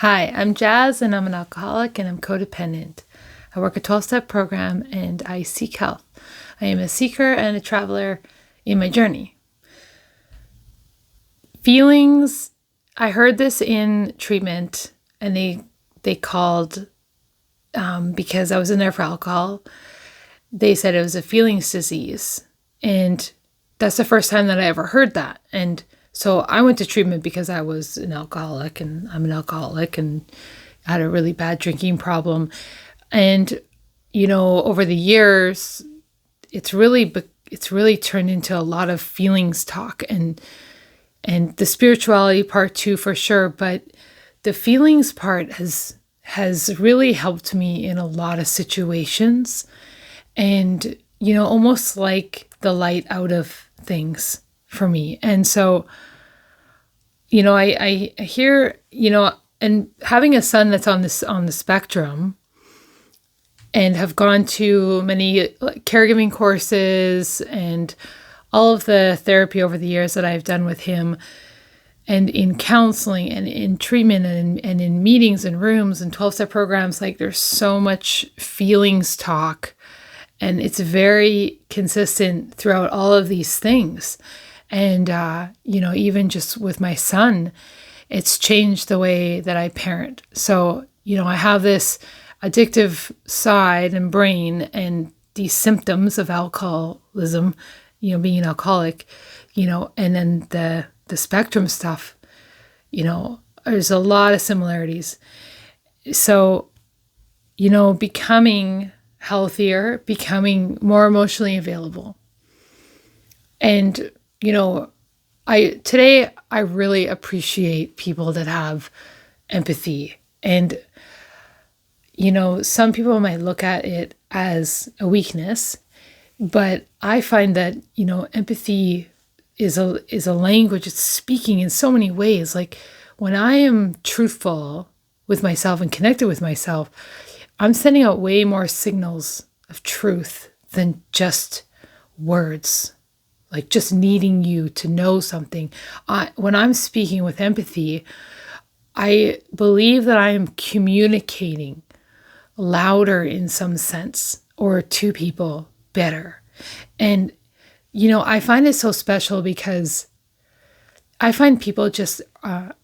Hi, I'm Jazz and I'm an alcoholic and I'm codependent. I work a 12-step program and I seek health. I am a seeker and a traveler in my journey. Feelings, I heard this in treatment and they called, because I was in there for alcohol, they said it was a feelings disease. And that's the first time that I ever heard that. And so I went to treatment because I was an alcoholic and I'm an alcoholic and had a really bad drinking problem. And, over the years, it's really turned into a lot of feelings talk and the spirituality part too, for sure. But the feelings part has really helped me in a lot of situations and, almost like the light out of things for me. And so, I hear, and having a son that's on the spectrum and have gone to many caregiving courses and all of the therapy over the years that I've done with him and in counseling and in treatment and in meetings and rooms and 12-step programs, like there's so much feelings talk and it's very consistent throughout all of these things. And, even just with my son, it's changed the way that I parent. So, I have this addictive side and brain and these symptoms of alcoholism, being an alcoholic, and then the spectrum stuff, there's a lot of similarities. So, becoming healthier, becoming more emotionally available. And, today I really appreciate people that have empathy. And, some people might look at it as a weakness, but I find that, empathy is a language. It's speaking in so many ways. Like when I am truthful with myself and connected with myself, I'm sending out way more signals of truth than just words, like just needing you to know something. When I'm speaking with empathy, I believe that I am communicating louder in some sense or to people better. And, I find it so special because I find people just are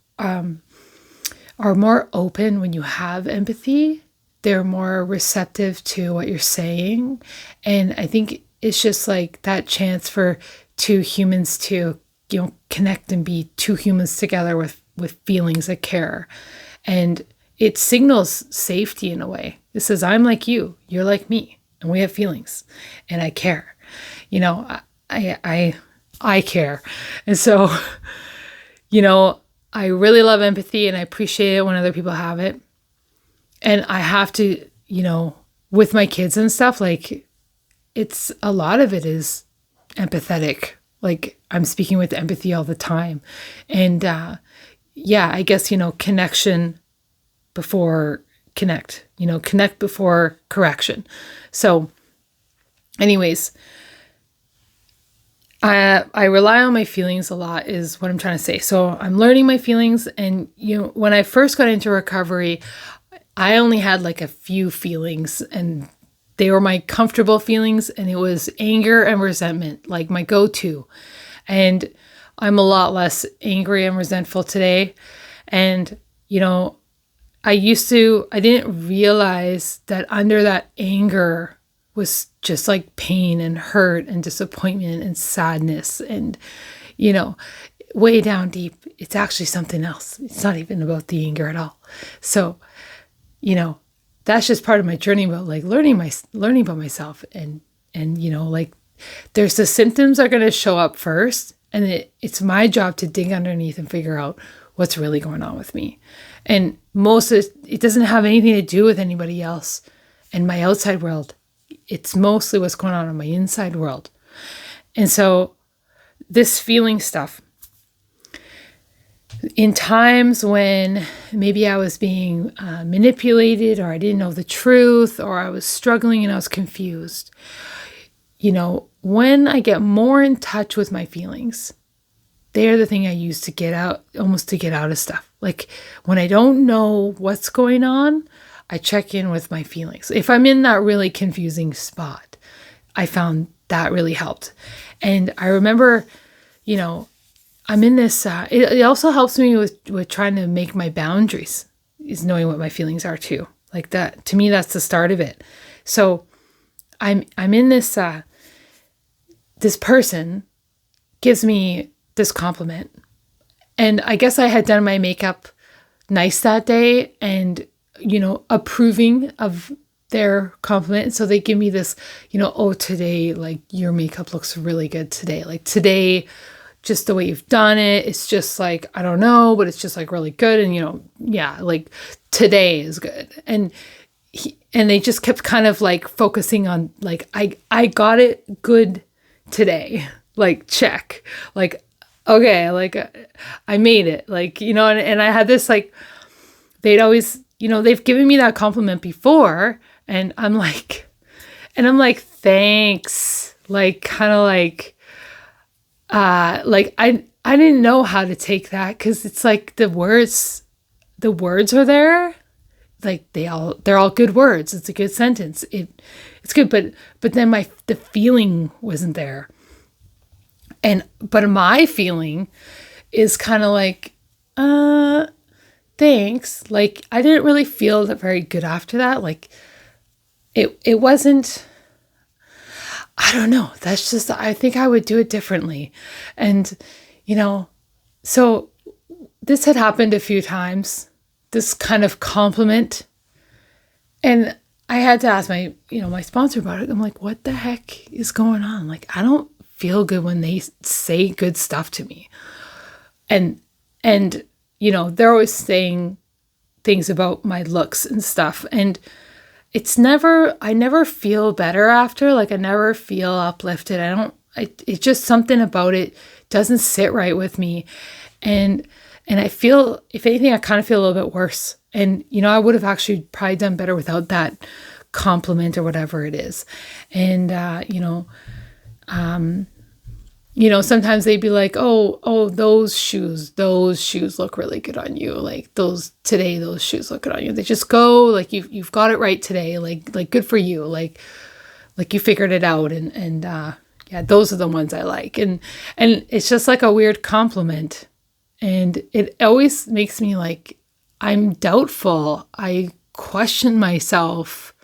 more open when you have empathy. They're more receptive to what you're saying. And I think it's just like that chance for two humans to, connect and be two humans together with feelings of care. And it signals safety in a way. It says, I'm like you, you're like me, and we have feelings and I care. I care. And so, I really love empathy and I appreciate it when other people have it. And I have to, with my kids and stuff, like it's a lot of it is empathetic. Like I'm speaking with empathy all the time. And I guess, connection before connect, connect before correction. So anyways, I rely on my feelings a lot is what I'm trying to say. So I'm learning my feelings. And, when I first got into recovery, I only had like a few feelings and they were my comfortable feelings. And it was anger and resentment, like my go-to. And I'm a lot less angry and resentful today. And, I didn't realize that under that anger was just like pain and hurt and disappointment and sadness and, way down deep, it's actually something else. It's not even about the anger at all. So, that's just part of my journey about like learning about myself and, like there's the symptoms are going to show up first. And it's my job to dig underneath and figure out what's really going on with me. And most of it doesn't have anything to do with anybody else and my outside world. It's mostly what's going on in my inside world. And so this feeling stuff, in times when maybe I was being manipulated or I didn't know the truth or I was struggling and I was confused, when I get more in touch with my feelings, they're the thing I use to get out of stuff. Like when I don't know what's going on, I check in with my feelings. If I'm in that really confusing spot, I found that really helped. And I remember, I'm in this, it also helps me with trying to make my boundaries, is knowing what my feelings are too. Like that, to me, that's the start of it. So I'm in this, this person gives me this compliment. And I guess I had done my makeup nice that day and, approving of their compliment. So they give me this, oh, today, like your makeup looks really good today. Like today, just the way you've done it, it's just like, I don't know, but it's just like really good. And, like today is good. And they just kept kind of like focusing on like, I got it good today, like check, like, okay, like I made it, like, and I had this, like, they'd always, they've given me that compliment before and I'm like, thanks, like, kind of like I didn't know how to take that. 'Cause it's like the words are there. Like they're all good words. It's a good sentence. It's good. But then the feeling wasn't there. But my feeling is kind of like, thanks. Like I didn't really feel that very good after that. Like it wasn't, I don't know. That's just, I think I would do it differently. And, so this had happened a few times, this kind of compliment. And I had to ask my sponsor about it. I'm like, what the heck is going on? Like, I don't feel good when they say good stuff to me. And, they're always saying things about my looks and stuff. And I never feel better after, like I never feel uplifted. It's just something about it doesn't sit right with me. And I feel, if anything, I kind of feel a little bit worse. And, I would have actually probably done better without that compliment or whatever it is. And, sometimes they'd be like, oh, those shoes look really good on you. Like those shoes look good on you. They just go like, you've got it right today. Like good for you. Like you figured it out. And yeah, those are the ones I like. And it's just like a weird compliment. And it always makes me like, I'm doubtful. I question myself.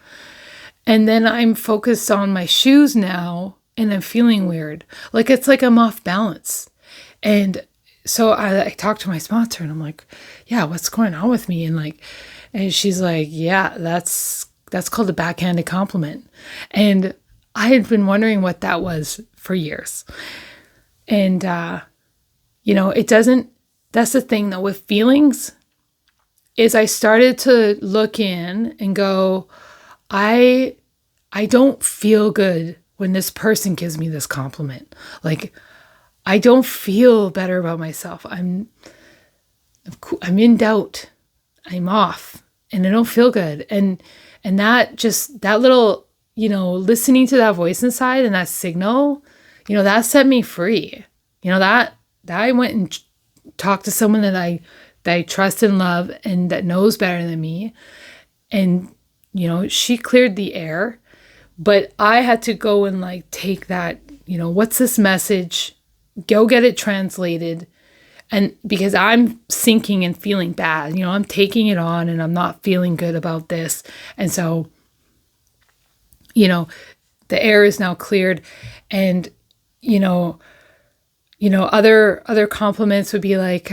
And then I'm focused on my shoes now. And I'm feeling weird. Like, it's like I'm off balance. And so I talked to my sponsor and I'm like, yeah, what's going on with me? And she's like, yeah, that's called a backhanded compliment. And I had been wondering what that was for years. And, it doesn't, that's the thing though, with feelings is I started to look in and go, I don't feel good when this person gives me this compliment. Like, I don't feel better about myself. I'm in doubt. I'm off and I don't feel good. And that little, listening to that voice inside and that signal, that set me free. That I went and talked to someone that I trust and love and that knows better than me. And, she cleared the air. But I had to go and like take that, what's this message? Go get it translated. And because I'm sinking and feeling bad, I'm taking it on and I'm not feeling good about this. And so, the air is now cleared. And, other compliments would be like,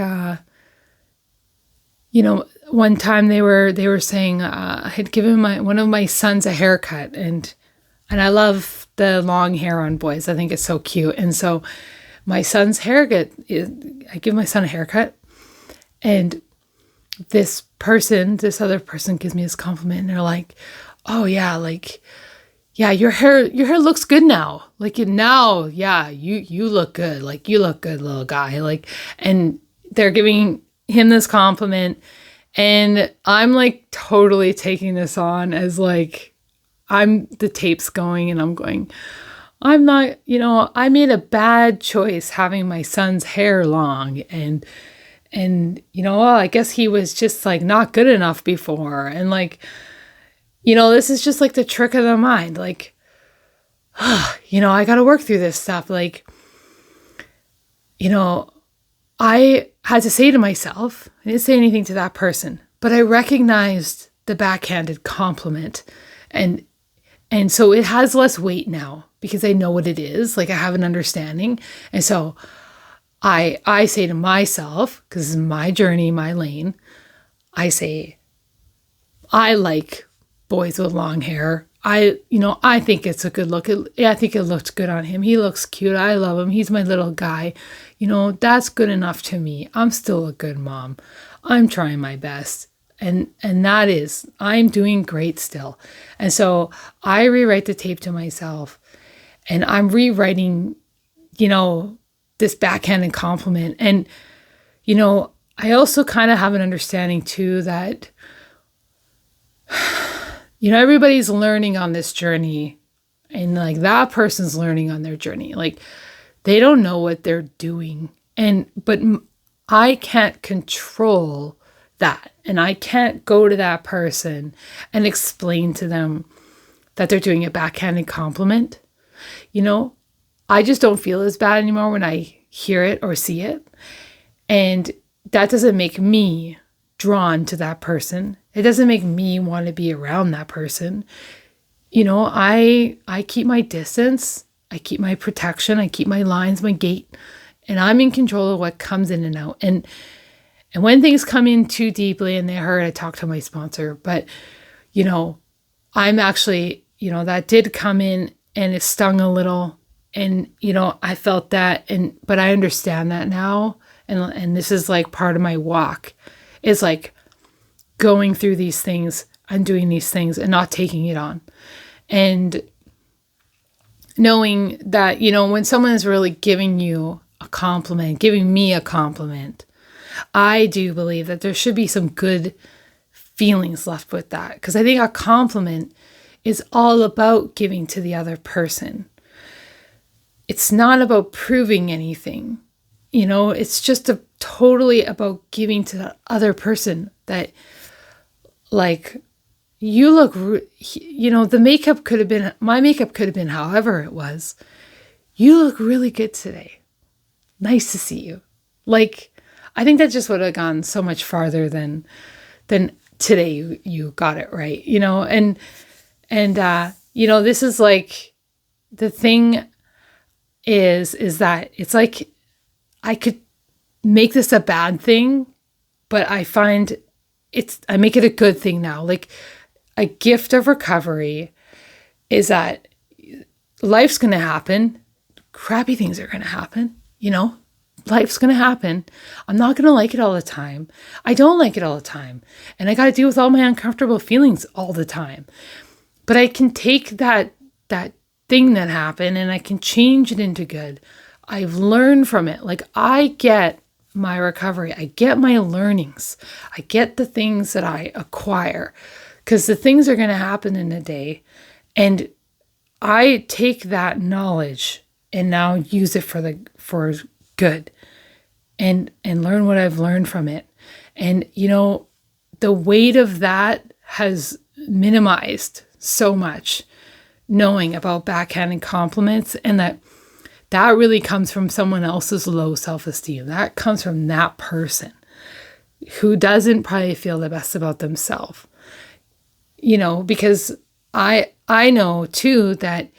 one time they were saying, I had given one of my sons a haircut and I love the long hair on boys. I think it's so cute. And so my son's haircut, I give my son a haircut and this other person gives me this compliment and they're like, oh yeah, like, yeah, your hair looks good now. Like now, yeah, you look good. Like you look good, little guy. Like, and they're giving him this compliment and I'm like totally taking this on as like, the tape's going and I'm going, I'm not, I made a bad choice having my son's hair long. And well, I guess he was just like not good enough before. And like, this is just like the trick of the mind. Like, I got to work through this stuff. Like, I had to say to myself, I didn't say anything to that person, but I recognized the backhanded compliment. And so it has less weight now because I know what it is. Like I have an understanding. And so I say to myself, because this is my journey, my lane, I say, I like boys with long hair. I think it's a good look. I think it looks good on him. He looks cute. I love him. He's my little guy. That's good enough to me. I'm still a good mom. I'm trying my best. And that is, I'm doing great still. And so I rewrite the tape to myself and I'm rewriting, this backhanded compliment. And, I also kind of have an understanding too that, everybody's learning on this journey and like that person's learning on their journey. Like they don't know what they're doing. But I can't control that. And I can't go to that person and explain to them that they're doing a backhanded compliment. I just don't feel as bad anymore when I hear it or see it. And that doesn't make me drawn to that person. It doesn't make me want to be around that person. I keep my distance. I keep my protection. I keep my lines, my gate, and I'm in control of what comes in and out. And when things come in too deeply and they hurt, I talk to my sponsor. But, I'm actually, that did come in and it stung a little. And, I felt that. But I understand that now. And this is like part of my walk. It's like going through these things, undoing these things and not taking it on. And knowing that, when someone is really giving you a compliment, giving me a compliment, I do believe that there should be some good feelings left with that. Because I think a compliment is all about giving to the other person. It's not about proving anything. It's just totally about giving to the other person that, like, you look, the makeup could have been, my makeup could have been however it was. You look really good today. Nice to see you. Like, I think that just would have gone so much farther than today you got it right, and this is like, the thing is that it's like, I could make this a bad thing, but I find I make it a good thing now. Like a gift of recovery is that life's going to happen. Crappy things are going to happen. Life's going to happen. I'm not going to like it all the time. I don't like it all the time. And I got to deal with all my uncomfortable feelings all the time. But I can take that thing that happened and I can change it into good. I've learned from it. Like I get my recovery. I get my learnings. I get the things that I acquire because the things are going to happen in a day. And I take that knowledge and now use it for good and learn what I've learned from it. And, the weight of that has minimized so much knowing about backhanded compliments and that really comes from someone else's low self-esteem. That comes from that person who doesn't probably feel the best about themselves. Because I know too that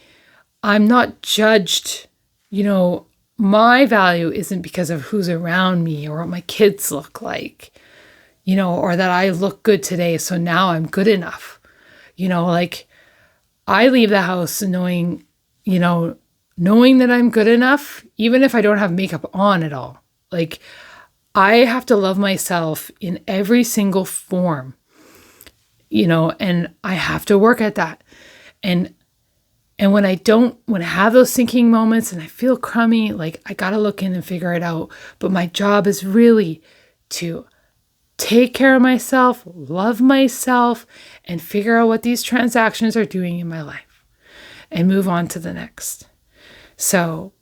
I'm not judged, my value isn't because of who's around me or what my kids look like, or that I look good today. So now I'm good enough, like I leave the house knowing that I'm good enough, even if I don't have makeup on at all. Like I have to love myself in every single form, and I have to work at that. And when I have those sinking moments and I feel crummy, like I got to look in and figure it out. But my job is really to take care of myself, love myself, and figure out what these transactions are doing in my life and move on to the next. So,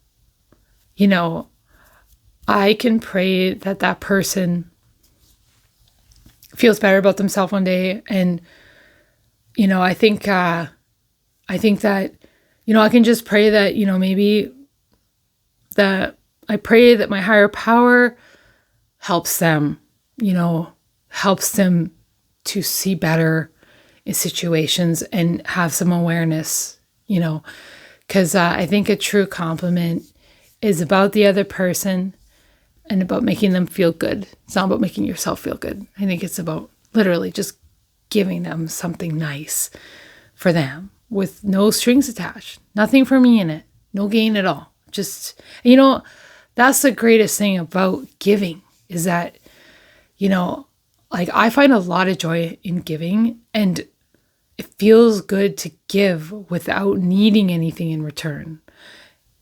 I can pray that that person feels better about themselves one day. And, I think that, I can just pray that, maybe that I pray that my higher power helps them, helps them to see better in situations and have some awareness, because I think a true compliment is about the other person and about making them feel good. It's not about making yourself feel good. I think it's about literally just giving them something nice for them with no strings attached, nothing for me in it, no gain at all. Just, that's the greatest thing about giving is that, I find a lot of joy in giving, and it feels good to give without needing anything in return.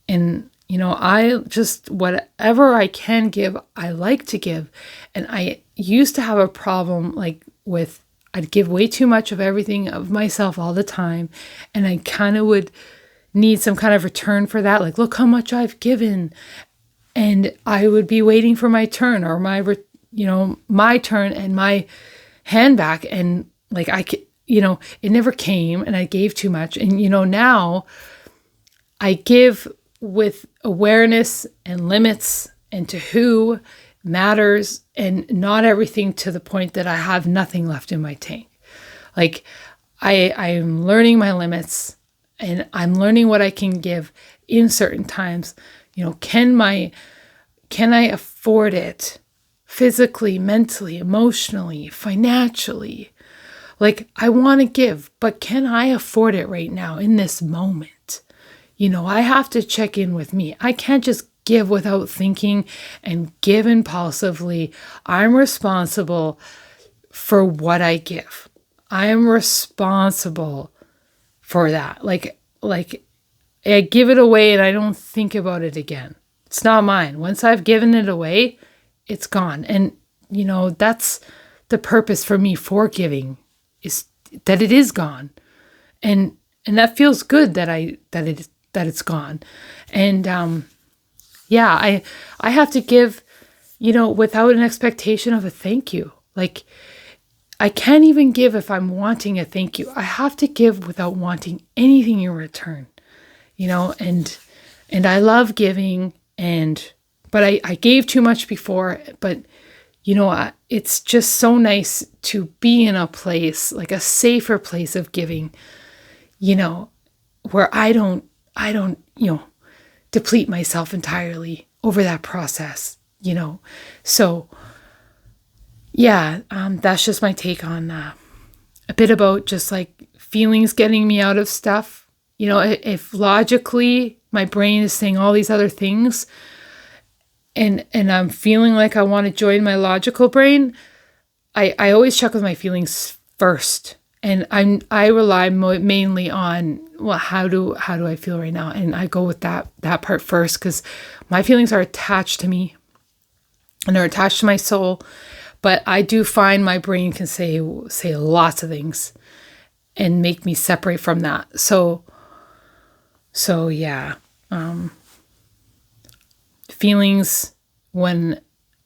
And, I just, whatever I can give, I like to give. And I used to have a problem with, I'd give way too much of everything of myself all the time. And I kind of would need some kind of return for that. Like, look how much I've given. And I would be waiting for my turn or my turn and my hand back. And it never came, and I gave too much. And, now I give with awareness and limits and to who matters, and not everything to the point that I have nothing left in my tank. I'm learning my limits, and I'm learning what I can give in certain times. Can I afford it physically, mentally, emotionally, financially? I want to give, but can I afford it right now in this moment? I have to check in with me. I can't just give without thinking and give impulsively. I'm responsible for what I give. I am responsible for that. I give it away and I don't think about it again. It's not mine. Once I've given it away, it's gone. And, that's the purpose for me for giving, is that it is gone. And that feels good that it's gone. And, I have to give, without an expectation of a thank you. I can't even give if I'm wanting a thank you. I have to give without wanting anything in return, and I love giving, but I gave too much before, but it's just so nice to be in a place, a safer place of giving, where I don't, deplete myself entirely over that process, So, that's just my take on a bit about just feelings getting me out of stuff. If logically my brain is saying all these other things, and I'm feeling like I want to join my logical brain, I always check with my feelings first. And I rely mainly on, well, how do I feel right now? And I go with that part first, because my feelings are attached to me and they're attached to my soul. But I do find my brain can say lots of things and make me separate from that. So yeah. Feelings when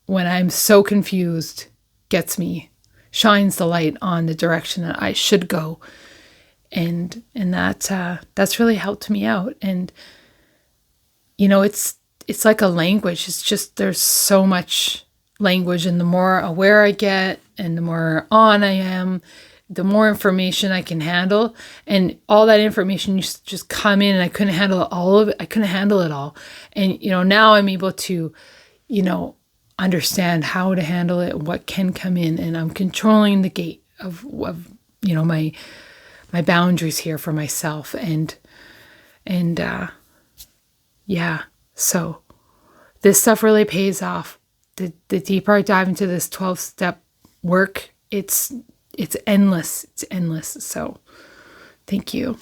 I'm so confused gets me, shines the light on the direction that I should go. And that's really helped me out. And, it's like a language. It's just, there's so much language, and the more aware I get and the more on I am, the more information I can handle. And all that information used to just come in, and I couldn't handle all of it. I couldn't handle it all. And, now I'm able to, understand how to handle it, what can come in, and I'm controlling the gate of my boundaries here for myself. So this stuff really pays off. The deeper I dive into this 12-step work, it's endless. It's endless. So thank you.